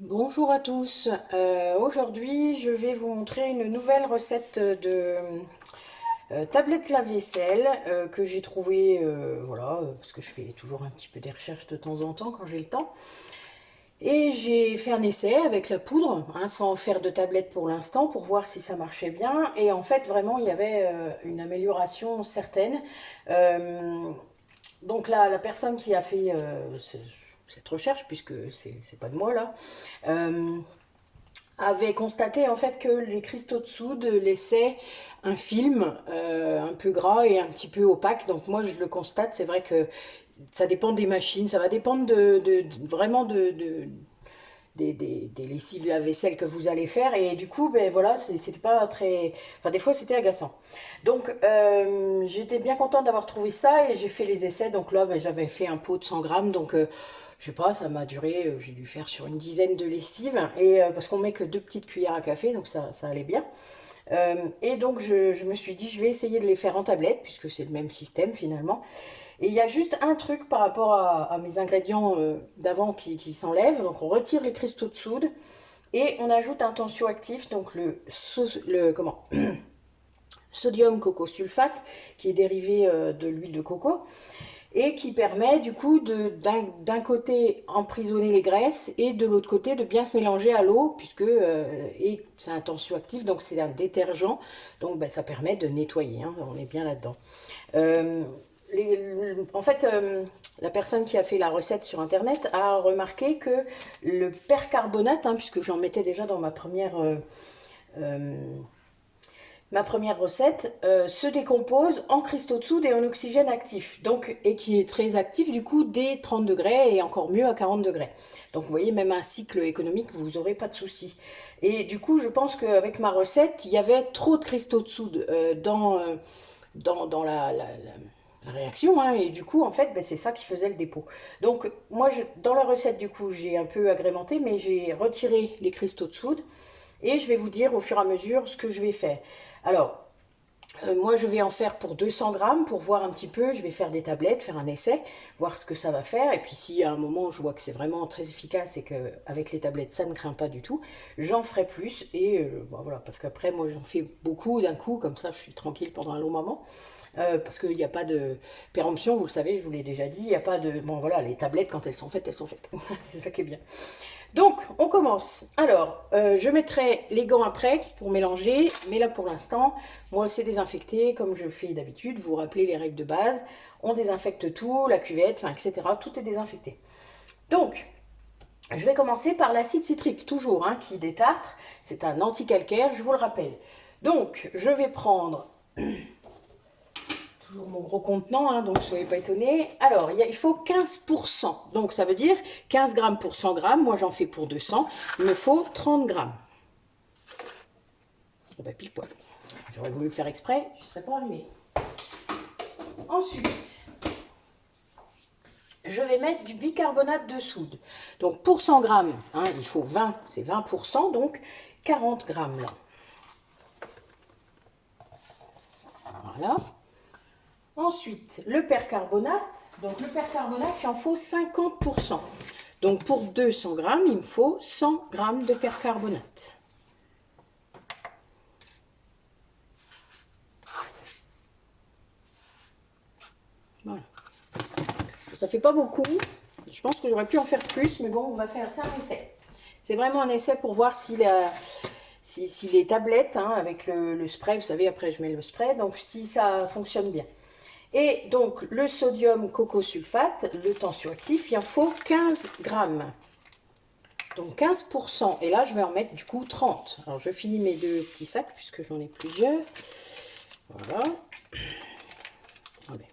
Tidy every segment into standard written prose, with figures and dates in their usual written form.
Bonjour à tous. Aujourd'hui, je vais vous montrer une nouvelle recette de tablette lave-vaisselle que j'ai trouvée, voilà, parce que je fais toujours un petit peu des recherches de temps en temps quand j'ai le temps. Et j'ai fait un essai avec la poudre, hein, sans faire de tablette pour l'instant, pour voir si ça marchait bien. Et en fait, vraiment, il y avait une amélioration certaine. Euh, donc la personne qui a fait cette recherche, puisque c'est pas de moi là, euh, avait constaté en fait que les cristaux de soude laissaient un film un peu gras et un petit peu opaque. Donc moi je le constate, c'est vrai que ça dépend des machines, ça va dépendre vraiment des lessives lave-vaisselle que vous allez faire et du coup ben voilà c'était pas très, enfin des fois c'était agaçant. Donc j'étais bien contente d'avoir trouvé ça et j'ai fait les essais. Donc là ben, j'avais fait un pot de 100 grammes, donc je sais pas, ça m'a duré, j'ai dû faire sur une dizaine de lessives et parce qu'on met que 2 petites cuillères à café, donc ça allait bien. Et donc je me suis dit je vais essayer de les faire en tablette puisque c'est le même système finalement. Et il y a juste un truc par rapport à mes ingrédients d'avant qui s'enlèvent. Donc on retire les cristaux de soude et on ajoute un tensioactif, donc comment, sodium coco-sulfate, qui est dérivé de l'huile de coco et qui permet du coup d'un côté emprisonner les graisses et de l'autre côté de bien se mélanger à l'eau, puisque et c'est un tensioactif, donc c'est un détergent, donc ben, ça permet de nettoyer, hein, on est bien là-dedans. Euh, En fait, la personne qui a fait la recette sur internet a remarqué que le percarbonate, hein, puisque j'en mettais déjà dans euh, ma première recette, se décompose en cristaux de soude et en oxygène actif, donc, et qui est très actif du coup dès 30 degrés et encore mieux à 40 degrés. Donc vous voyez, même un cycle économique, vous n'aurez pas de souci. Et du coup, je pense qu'avec ma recette, il y avait trop de cristaux de soude dans la réaction, hein, et du coup en fait ben, c'est ça qui faisait le dépôt. Donc moi dans la recette du coup j'ai un peu agrémenté, mais j'ai retiré les cristaux de soude et je vais vous dire au fur et à mesure ce que je vais faire. Alors moi je vais en faire pour 200 grammes pour voir un petit peu, je vais faire des tablettes, faire un essai, voir ce que ça va faire, et puis si à un moment je vois que c'est vraiment très efficace et qu'avec les tablettes ça ne craint pas du tout, j'en ferai plus, et bon, voilà, parce qu'après moi j'en fais beaucoup d'un coup, comme ça je suis tranquille pendant un long moment. Parce qu'il n'y a pas de péremption, vous le savez, je vous l'ai déjà dit, il n'y a pas de... Bon voilà, les tablettes quand elles sont faites, elles sont faites. C'est ça qui est bien. Donc, on commence. Alors, je mettrai les gants après pour mélanger, mais là pour l'instant, moi c'est désinfecté comme je fais d'habitude. Vous vous rappelez les règles de base, on désinfecte tout, la cuvette, enfin, etc. Tout est désinfecté. Donc, je vais commencer par l'acide citrique, toujours, hein, qui détartre. C'est un anticalcaire, je vous le rappelle. Donc, je vais prendre toujours mon gros contenant, hein, donc soyez pas étonnés. Alors, il faut 15%. Donc, ça veut dire 15 grammes pour 100 grammes. Moi, j'en fais pour 200. Il me faut 30 grammes. Oh bah, pile poil. J'aurais voulu le faire exprès, je ne serais pas arrivée. Ensuite, je vais mettre du bicarbonate de soude. Donc, pour 100 grammes, hein, il faut 20, c'est 20%, donc 40 grammes là. Voilà. Ensuite, le percarbonate. Donc, le percarbonate, il en faut 50%. Donc, pour 200 grammes, il me faut 100 grammes de percarbonate. Voilà. Ça fait pas beaucoup. Je pense que j'aurais pu en faire plus, mais bon, on va faire ça un essai. C'est vraiment un essai pour voir si les tablettes, hein, avec le spray, vous savez, après je mets le spray, donc si ça fonctionne bien. Et donc, le sodium coco-sulfate, le tensioactif, il en faut 15 grammes. Donc 15%. Et là, je vais en mettre du coup 30. Alors, je finis mes deux petits sacs, puisque j'en ai plusieurs. Voilà. Allez.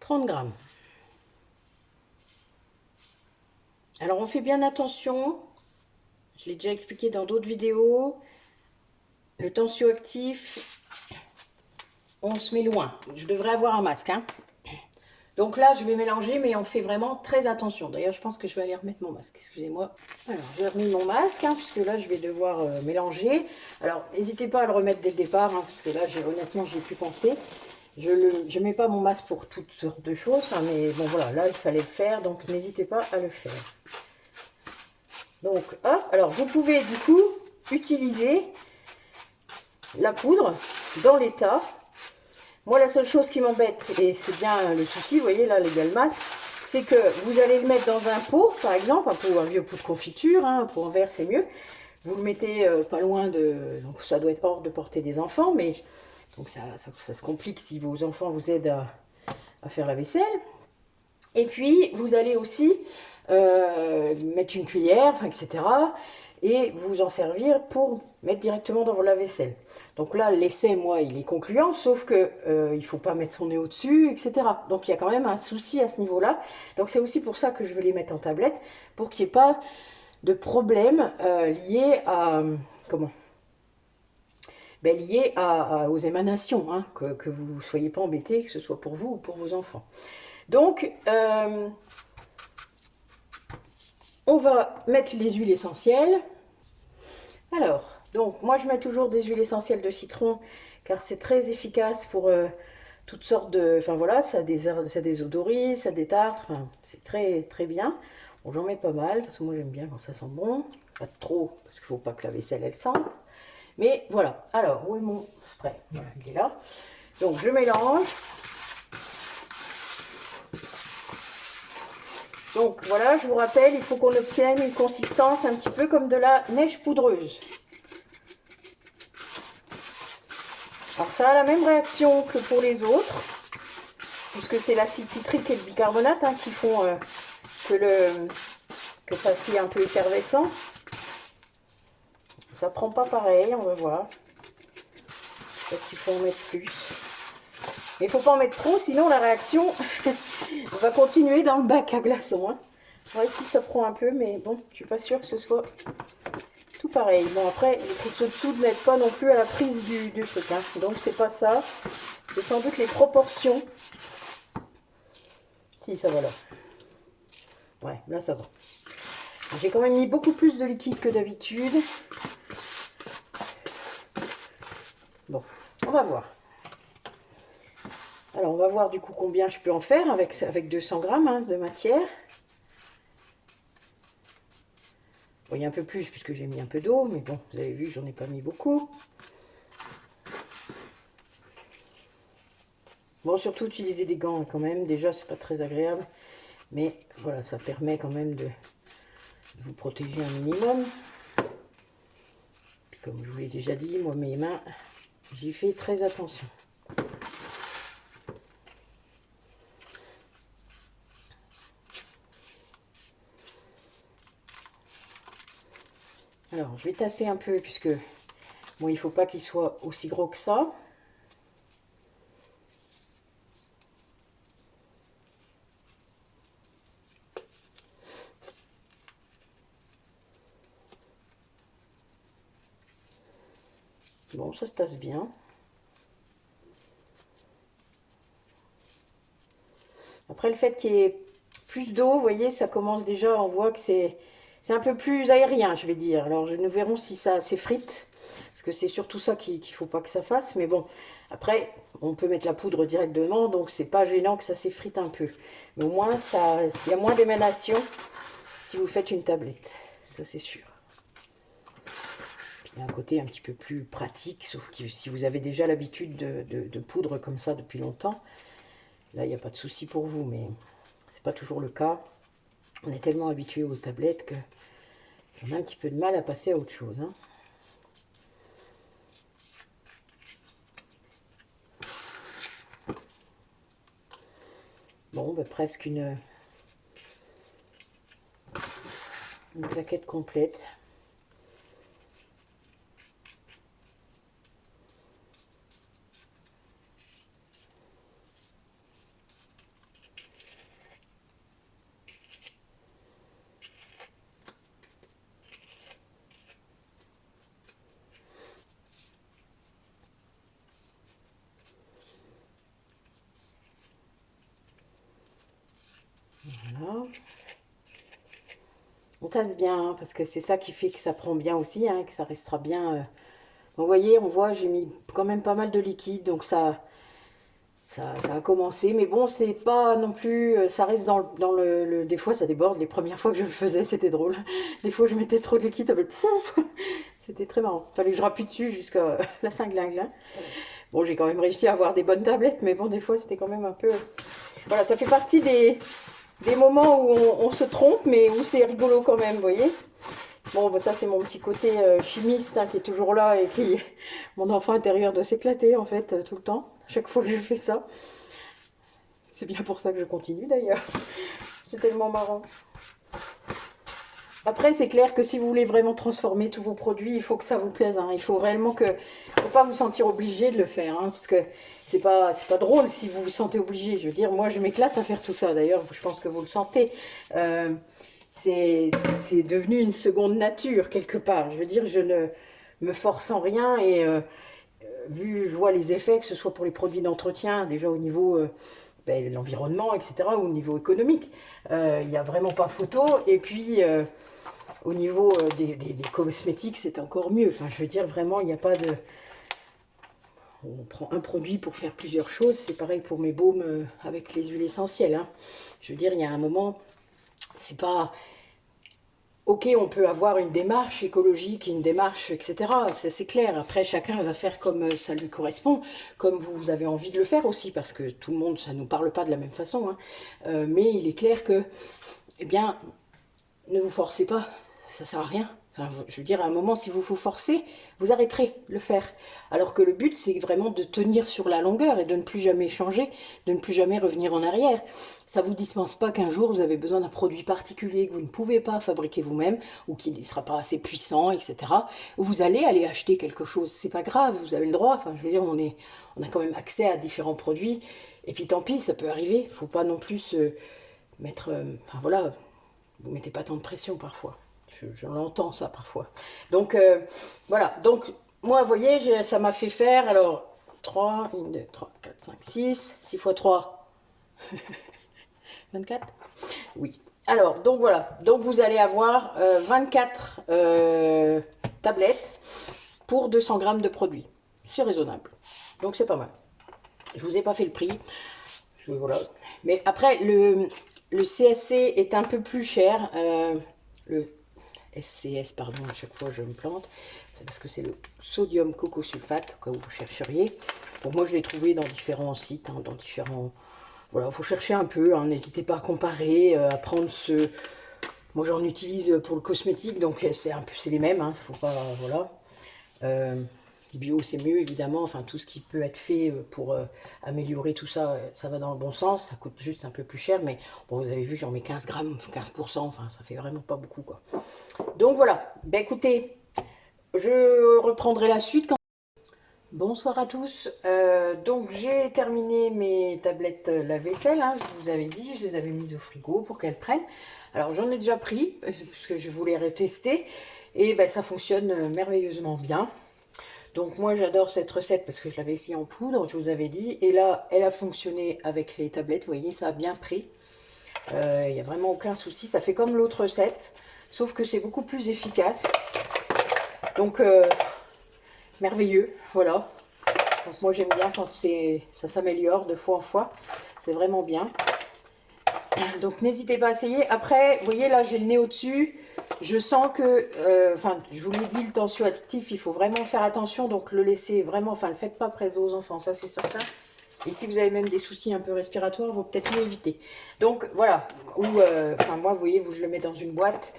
30 grammes. Alors, on fait bien attention. Je l'ai déjà expliqué dans d'autres vidéos. Le tensioactif, on se met loin. Je devrais avoir un masque, hein. Donc là, je vais mélanger, mais on fait vraiment très attention. D'ailleurs, je pense que je vais aller remettre mon masque. Excusez-moi. Alors, j'ai remis mon masque, hein, puisque là, je vais devoir mélanger. Alors, n'hésitez pas à le remettre dès le départ, hein, parce que là, honnêtement, j'ai pu penser. Je ne mets pas mon masque pour toutes sortes de choses, hein, mais bon, voilà, là, il fallait le faire, donc n'hésitez pas à le faire. Donc, hop, alors vous pouvez du coup utiliser la poudre dans l'état. Moi, la seule chose qui m'embête, et c'est bien le souci, vous voyez là, les galmas, c'est que vous allez le mettre dans un pot, par exemple, un vieux pot de confiture, hein, un pot en verre, c'est mieux. Vous le mettez pas loin de... Donc ça doit être hors de portée des enfants, mais donc ça se complique si vos enfants vous aident à faire la vaisselle. Et puis, vous allez aussi mettre une cuillère, etc. Et vous en servir pour mettre directement dans vos lave-vaisselle. Donc là, l'essai, moi, il est concluant, sauf que il ne faut pas mettre son nez au-dessus, etc. Donc il y a quand même un souci à ce niveau-là. Donc c'est aussi pour ça que je vais les mettre en tablette, pour qu'il n'y ait pas de problème lié à... Comment lié aux émanations, hein, que vous ne soyez pas embêtés, que ce soit pour vous ou pour vos enfants. Donc, on va mettre les huiles essentielles. Alors, donc moi je mets toujours des huiles essentielles de citron car c'est très efficace pour toutes sortes de... Enfin voilà, ça désodorise, ça détartre, enfin, c'est très très bien. Bon, j'en mets pas mal parce que moi j'aime bien quand ça sent bon. Pas trop parce qu'il ne faut pas que la vaisselle elle sente. Mais voilà, alors où est mon spray? Voilà, il est là. Donc je mélange. Donc voilà, je vous rappelle, il faut qu'on obtienne une consistance un petit peu comme de la neige poudreuse. Alors ça a la même réaction que pour les autres, puisque c'est l'acide citrique et le bicarbonate hein, qui font que ça fait un peu effervescent. Ça prend pas pareil, on va voir. Peut-être qu'il faut en mettre plus. Mais il ne faut pas en mettre trop, sinon la réaction va continuer dans le bac à glaçons. Hein. Ouais, ici ça prend un peu, mais bon, je suis pas sûre que ce soit tout pareil. Bon, après, les cristaux de soude n'aident pas non plus à la prise du truc. Hein. Donc, c'est pas ça. C'est sans doute les proportions. Si, ça va là. Ouais, là, ça va. J'ai quand même mis beaucoup plus de liquide que d'habitude. Bon, on va voir. Alors, on va voir du coup combien je peux en faire avec 200 grammes hein, de matière. Bon, il y a un peu plus puisque j'ai mis un peu d'eau, mais bon, vous avez vu, j'en ai pas mis beaucoup. Bon, surtout utiliser des gants quand même. Déjà, c'est pas très agréable. Mais voilà, ça permet quand même de vous protéger un minimum. Puis comme je vous l'ai déjà dit, moi, mes mains, j'y fais très attention. Alors, je vais tasser un peu puisque bon, il ne faut pas qu'il soit aussi gros que ça. Bon, ça se tasse bien. Après, le fait qu'il y ait plus d'eau, vous voyez, ça commence déjà, on voit que c'est un peu plus aérien, je vais dire. Alors, nous verrons si ça s'effrite, parce que c'est surtout ça qu'il ne faut pas que ça fasse. Mais bon, après, on peut mettre la poudre directement, donc c'est pas gênant que ça s'effrite un peu. Mais au moins, il y a moins d'émanation si vous faites une tablette, ça c'est sûr. Puis il y a un côté un petit peu plus pratique, sauf que si vous avez déjà l'habitude de poudre comme ça depuis longtemps, là il n'y a pas de souci pour vous, mais c'est pas toujours le cas. On est tellement habitué aux tablettes que on a un petit peu de mal à passer à autre chose. Hein. Bon, ben, presque une plaquette complète. Voilà. On tasse bien, hein, parce que c'est ça qui fait que ça prend bien aussi, hein, que ça restera bien. Vous voyez, on voit, j'ai mis quand même pas mal de liquide, donc ça ça a commencé, mais bon, c'est pas non plus, ça reste dans des fois ça déborde. Les premières fois que je le faisais, c'était drôle. Des fois, je mettais trop de liquide, ça fait pouf. C'était très marrant. Fallait que je rappuie dessus jusqu'à la cinglingue. Bon, j'ai quand même réussi à avoir des bonnes tablettes, mais bon, des fois, c'était quand même un peu... Voilà, ça fait partie des moments où on se trompe, mais où c'est rigolo quand même, vous voyez. Bon, bah, ça, c'est mon petit côté chimiste hein, qui est toujours là et qui... Mon enfant intérieur doit s'éclater, en fait, tout le temps, chaque fois que je fais ça. C'est bien pour ça que je continue, d'ailleurs. C'est tellement marrant. Après, c'est clair que si vous voulez vraiment transformer tous vos produits, il faut que ça vous plaise. Hein. Il faut réellement que... faut pas vous sentir obligé de le faire. Hein, parce que c'est pas drôle si vous vous sentez obligé. Je veux dire, moi, je m'éclate à faire tout ça. D'ailleurs, je pense que vous le sentez. C'est devenu une seconde nature, quelque part. Je veux dire, je ne me force en rien. Et vu, je vois les effets, que ce soit pour les produits d'entretien, déjà au niveau... de l'environnement, etc., ou au niveau économique. Il n'y a vraiment pas photo. Et puis... au niveau des cosmétiques, c'est encore mieux. Enfin, je veux dire, vraiment, il n'y a pas de... On prend un produit pour faire plusieurs choses. C'est pareil pour mes baumes avec les huiles essentielles. Hein. Je veux dire, il y a un moment, c'est pas... Ok, on peut avoir une démarche écologique, une démarche, etc. C'est clair. Après, chacun va faire comme ça lui correspond, comme vous avez envie de le faire aussi, parce que tout le monde, ça ne nous parle pas de la même façon. Hein. Mais il est clair que, eh bien, ne vous forcez pas. Ça sert à rien. Enfin, je veux dire, à un moment, si vous vous forcez, vous arrêterez de le faire. Alors que le but, c'est vraiment de tenir sur la longueur et de ne plus jamais changer, de ne plus jamais revenir en arrière. Ça ne vous dispense pas qu'un jour, vous avez besoin d'un produit particulier que vous ne pouvez pas fabriquer vous-même ou qui ne sera pas assez puissant, etc. Vous allez aller acheter quelque chose. C'est pas grave, vous avez le droit. Enfin, je veux dire, on a quand même accès à différents produits. Et puis tant pis, ça peut arriver. Il ne faut pas non plus se mettre... enfin voilà, vous ne mettez pas tant de pression parfois. Je l'entends ça parfois. Donc voilà, donc moi vous voyez, ça m'a fait faire alors 3, 1, 2, 3, 4, 5, 6, 6 x 3, 24. Oui. Alors, donc voilà, donc vous allez avoir 24 tablettes pour 200 grammes de produit. C'est raisonnable. Donc c'est pas mal. Je vous ai pas fait le prix. Voilà. Mais après, le CSC est un peu plus cher. Le SCS, pardon, à chaque fois je me plante, c'est parce que c'est le sodium cocosulfate, au cas où vous chercheriez. Bon, moi je l'ai trouvé dans différents sites, hein, dans différents... Voilà, il faut chercher un peu, hein, n'hésitez pas à comparer, à prendre ce... Moi j'en utilise pour le cosmétique, donc c'est les mêmes, hein, faut pas... Voilà. Bio c'est mieux évidemment, enfin tout ce qui peut être fait pour améliorer tout ça, ça va dans le bon sens, ça coûte juste un peu plus cher, mais bon vous avez vu j'en mets 15 grammes, 15%, enfin ça fait vraiment pas beaucoup quoi. Donc voilà, ben écoutez, je reprendrai la suite quand... Bonsoir à tous, donc j'ai terminé mes tablettes lave-vaisselle, hein, je vous avais dit, je les avais mises au frigo pour qu'elles prennent. Alors j'en ai déjà pris, puisque je voulais retester, et ben ça fonctionne merveilleusement bien. Donc moi j'adore cette recette parce que je l'avais essayée en poudre, je vous avais dit. Et là, elle a fonctionné avec les tablettes, vous voyez, ça a bien pris. Il n'y a vraiment aucun souci, ça fait comme l'autre recette, sauf que c'est beaucoup plus efficace. Donc, merveilleux, voilà. Donc moi j'aime bien quand ça s'améliore de fois en fois, c'est vraiment bien. Donc n'hésitez pas à essayer. Après, vous voyez là, j'ai le nez au-dessus. Je sens que, enfin, je vous l'ai dit, le tensioactif, il faut vraiment faire attention. Donc le laisser vraiment, enfin, le faites pas près de vos enfants, ça c'est certain. Et si vous avez même des soucis un peu respiratoires, il vaut peut-être mieux éviter. Donc voilà, ou, enfin moi, vous voyez, je le mets dans une boîte.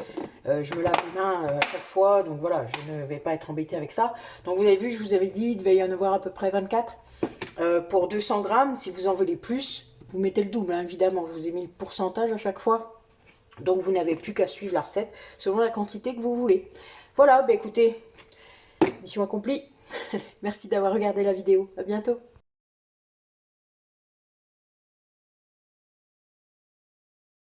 Je me lave les mains à chaque fois. Donc voilà, je ne vais pas être embêtée avec ça. Donc vous avez vu, je vous avais dit, il devait y en avoir à peu près 24 pour 200 grammes. Si vous en voulez plus, vous mettez le double, hein, évidemment. Je vous ai mis le pourcentage à chaque fois. Donc vous n'avez plus qu'à suivre la recette selon la quantité que vous voulez. Voilà, bah écoutez, mission accomplie. Merci d'avoir regardé la vidéo. À bientôt.